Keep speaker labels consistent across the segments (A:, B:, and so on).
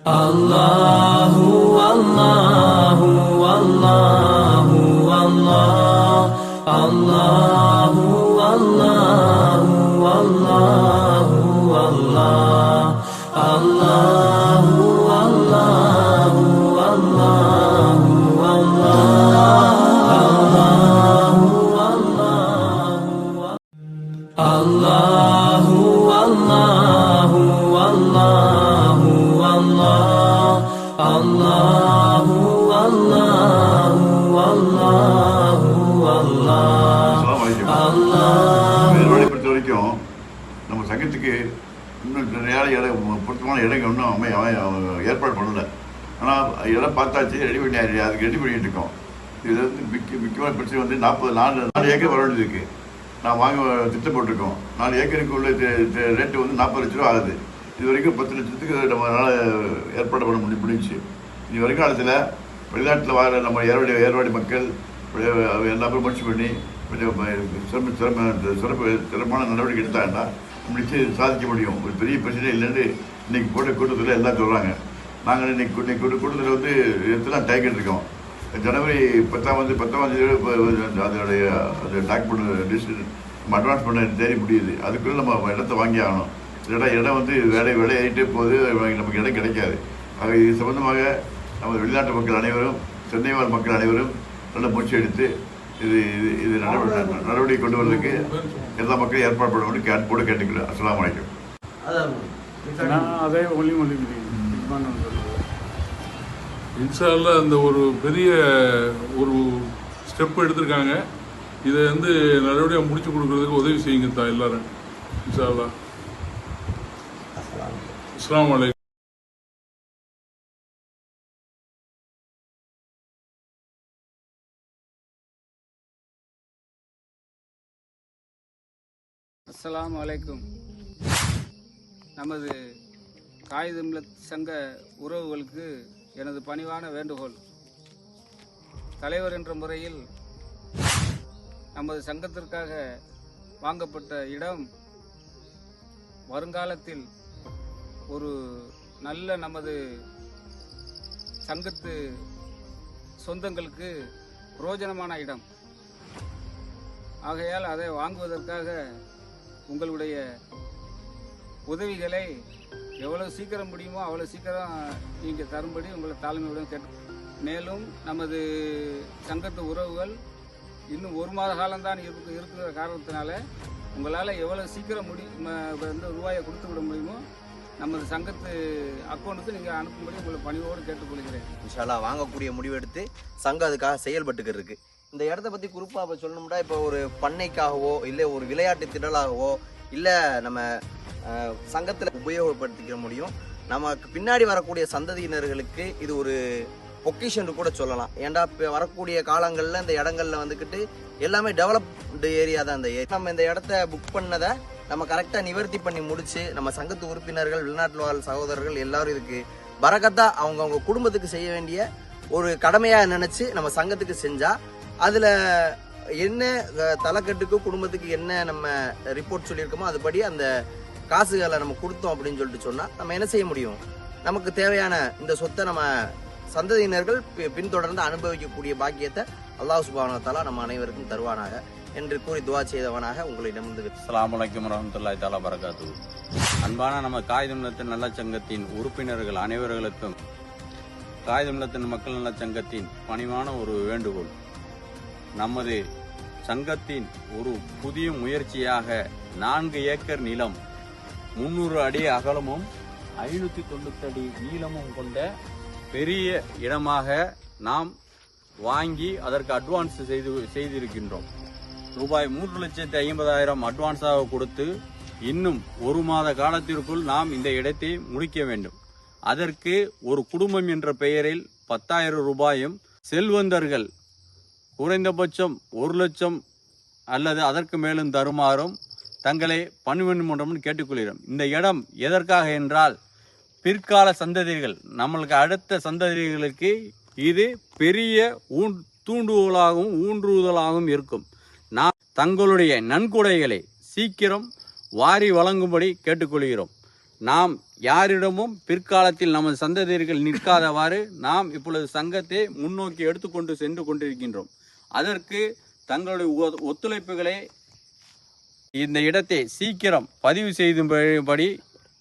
A: Allahu Allahu Allahu Allah Allahu Allahu Allahu Allah Allahu Allahu Allahu Allah Allahu Allahu Allahu Allahu Allahu
B: வேறுபாடை பொறுத்த வரைக்கும் நம்ம சங்கத்துக்கு இன்னும் நிறைய பொருத்தமான இடங்கள் ஒன்றும் ஏற்பாடு பண்ணலை. ஆனால் இடம் பார்த்தாச்சு, ரெடி பண்ணி அதுக்கு ரெடி பண்ணிட்டு இருக்கோம். இதில் வந்து முக்கியமான பிரச்சனை வந்து 4 ஏக்கர் வர வேண்டியது இருக்குது. நான் வாங்க திட்டம் போட்டிருக்கோம். 4 ஏக்கருக்கு உள்ள ரேட்டு வந்து 40 லட்ச ரூபா ஆகுது. இது வரைக்கும் 10 லட்சத்துக்கு நம்மளால் ஏற்பாடு பண்ண முடிஞ்சிச்சு. இது வரைக்கும் காலத்தில் வெளிநாட்டில் வர நம்ம ஏர்வாடி மக்கள் எல்லாமே முயற்சி பண்ணி சிறப்பான நடவடிக்கை எடுத்தாங்கன்னா நம்ம நிச்சயம் சாதிக்க முடியும். ஒரு பெரிய பிரச்சனை இல்லைன்னு இன்றைக்கி போட்ட கூட்டத்தில் எல்லாம் சொல்கிறாங்க. நாங்கள் இன்னைக்கு கூட்டத்தில் வந்து எடுத்துலாம் டைக்கெட் இருக்கோம். ஜனவரி 10ஆம் தேதி அதனுடைய அந்த டாக்குமெண்ட் லிஸ்ட் நம்ம அட்வான்ஸ் பண்ண தேதி முடியுது. அதுக்குள்ளே நம்ம இடத்த வாங்கி ஆகணும். இடம் வந்து விலை ஆகிட்டே போகுது, நமக்கு இடம் கிடைக்காது. ஆக இது சம்பந்தமாக நமது வெளிநாட்டு மக்கள் அனைவரும், சென்னை வாழ் மக்கள் அனைவரும் நல்ல முயற்சி எடுத்து இது நடவடிக்கை கொண்டு வருவதற்கு எல்லா மக்களும் ஏற்பாடு பண்ண அன்போடு கேட்டுக்கிறேன். அஸ்ஸலாமு அலைக்கும்.
C: அதே
D: இன்ஷா அல்லாஹ் அந்த ஒரு பெரிய ஒரு ஸ்டெப் எடுத்திருக்காங்க. இதை வந்து நல்லபடியாக முடிச்சு கொடுக்கறதுக்கு உதவி செய்யுங்க தான் எல்லாரும். இன்ஷா அல்லாஹ். அஸ்ஸலாமு அலைக்கும்.
E: அஸ்ஸலாமு அலைக்கும். நமது காயிது மில்லத் சங்க உறவுகளுக்கு எனது பணிவான வேண்டுகோள். தலைவர் என்ற முறையில் நமது சங்கத்திற்காக வாங்கப்பட்ட இடம் வருங்காலத்தில் ஒரு நல்ல நமது சங்கத்து சொந்தங்களுக்கு பிரயோஜனமான இடம். ஆகையால் அதை வாங்குவதற்காக உங்களுடைய உதவிகளை எவ்வளவு சீக்கிரம் முடியுமோ அவ்வளோ சீக்கிரம் நீங்கள் தரும்படி உங்களை தாழ்மையுடன் கேட்டு, மேலும் நமது சங்கத்து உறவுகள் இன்னும் 1 மாத காலம்தான் இருக்கிற காரணத்தினால உங்களால் எவ்வளோ சீக்கிரம் வந்து ரூபாயை கொடுத்து விட முடியுமோ நமது சங்கத்து அக்கௌண்ட்டுக்கு நீங்கள் அனுப்பும்படி உங்களை பணிவோடு கேட்டுக்கொள்கிறேன்.
F: இன்ஷா அல்லாஹ் வாங்கக்கூடிய முடிவெடுத்து சங்கம் அதுக்காக செயல்பட்டுக்கிட்டு இருக்கு. இந்த இடத்த பற்றி குறிப்பாக இப்போ சொல்லணும்னா, இப்போ ஒரு பண்ணைக்காகவோ இல்லை ஒரு விளையாட்டு திடலாகவோ இல்லை நம்ம சங்கத்தில் உபயோகப்படுத்திக்க முடியும். நமக்கு பின்னாடி வரக்கூடிய சந்ததியினர்களுக்கு இது ஒரு பொக்கிஷன் கூட சொல்லலாம். ஏன்டா இப்போ வரக்கூடிய காலங்களில் இந்த இடங்கள்ல வந்துக்கிட்டு எல்லாமே டெவலப்டு ஏரியா தான் இந்த ஏரியா. நம்ம இந்த இடத்த புக் பண்ணதை நம்ம கரெக்டாக நிவர்த்தி பண்ணி முடிச்சு நம்ம சங்கத்து உறுப்பினர்கள், வெளிநாட்டில் வாழ் சகோதரர்கள் எல்லாரும் இதுக்கு பரக்கத்தா அவங்க குடும்பத்துக்கு செய்ய வேண்டிய ஒரு கடமையாக நினைச்சு நம்ம சங்கத்துக்கு செஞ்சா அதுல என்ன தலைக்கட்டுக்கு குடும்பத்துக்கு என்ன நம்ம ரிப்போர்ட் சொல்லியிருக்கோமோ அதுபடி அந்த காசுகளை நம்ம கொடுத்தோம் அப்படின்னு சொல்லிட்டு சொன்னா நம்ம என்ன செய்ய முடியும்? நமக்கு தேவையான இந்த சொத்தை நம்ம சந்ததியினர்கள் பின்தொடர்ந்து அனுபவிக்கக்கூடிய பாக்கியத்தை அல்லாஹ் சுப்ஹானஹு வ தஆலா நம்ம அனைவருக்கும் தருவானாக என்று கூறி துவா செய்தவனாக உங்களிடமிருந்து
G: அஸ்ஸலாமு அலைக்கும் வரஹ்மத்துல்லாஹி தஆலா பரகாத்துஹு. அன்பான நம்ம காயிது மில்லத் நல்ல சங்கத்தின் உறுப்பினர்கள் அனைவர்களுக்கும் காயிது மில்லத் மக்கள் நல சங்கத்தின் பணிவான ஒரு வேண்டுகோள். நமது சங்கத்தின் ஒரு புதிய முயற்சியாக 4 ஏக்கர் நிலம் 300 அடி அகலமும் 590 அடி நீளமும் கொண்ட பெரிய இடமாக நாம் வாங்கி அதற்கு அட்வான்ஸ் செய்திருக்கின்றோம். ரூபாய் 3,50,000 அட்வான்ஸாக கொடுத்து இன்னும் 1 மாத காலத்திற்குள் நாம் இந்த இடத்தை முடிக்க வேண்டும். அதற்கு ஒரு குடும்பம் என்ற பெயரில் 10,000 ரூபாயும், செல்வந்தர்கள் குறைந்தபட்சம் 1 லட்சம் அல்லது அதற்கு மேலும் தருமாறும் தங்களை பணிமன்றம் கேட்டுக்கொள்கிறோம். இந்த இடம் எதற்காக என்றால் பிற்கால சந்ததிகள், நம்மளுக்கு அடுத்த சந்ததிகளுக்கு இது பெரிய தூண்டுதலாகவும் ஊன்றுதலாகவும் இருக்கும். நாம் தங்களுடைய நன்கொடைகளை சீக்கிரம் வாரி வழங்கும்படி கேட்டுக்கொள்கிறோம். நாம் யாரிடமும் பிற்காலத்தில் நமது சந்ததியர்கள் நிற்காதவாறு நாம் இப்பொழுது சங்கத்தை முன்னோக்கி எடுத்துக்கொண்டு சென்று கொண்டிருக்கின்றோம். அதற்கு தங்களுடைய ஒத்துழைப்புகளை இந்த இடத்தை சீக்கிரம் பதிவு செய்யும்படி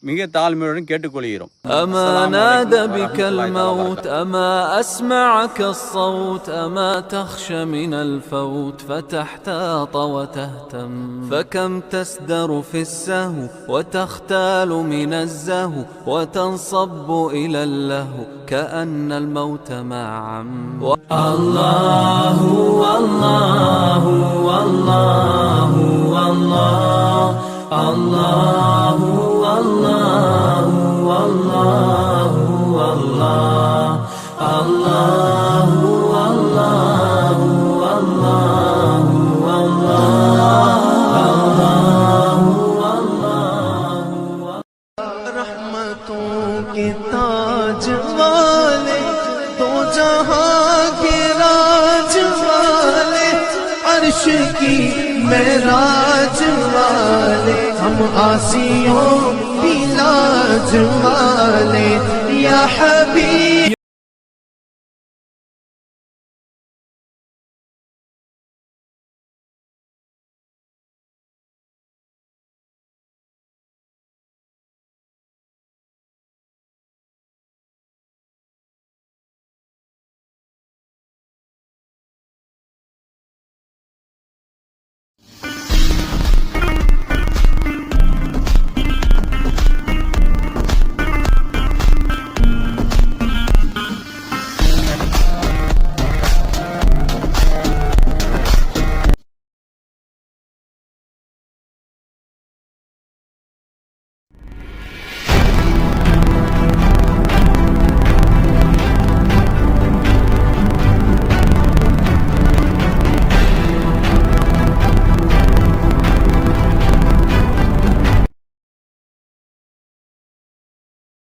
G: மிக தாழ்மையுடன் கேட்டுக்கொள்கிறோம்.
A: أما نادى بك الموت أما أسمعك الصوت أما تخشى من الفوت فتحتاط وتهتم فكم تسدر في السهو وتختال من الزهو وتنصب إلى اللهو كأن الموت ما عم. الله والله والله والله الله والله والله والله الله والله والله والله
C: रहमतों के ताज वाले दो जहां के राज वाले अर्श की मेराज वाले हम आसियों की लाज वाले या हबीब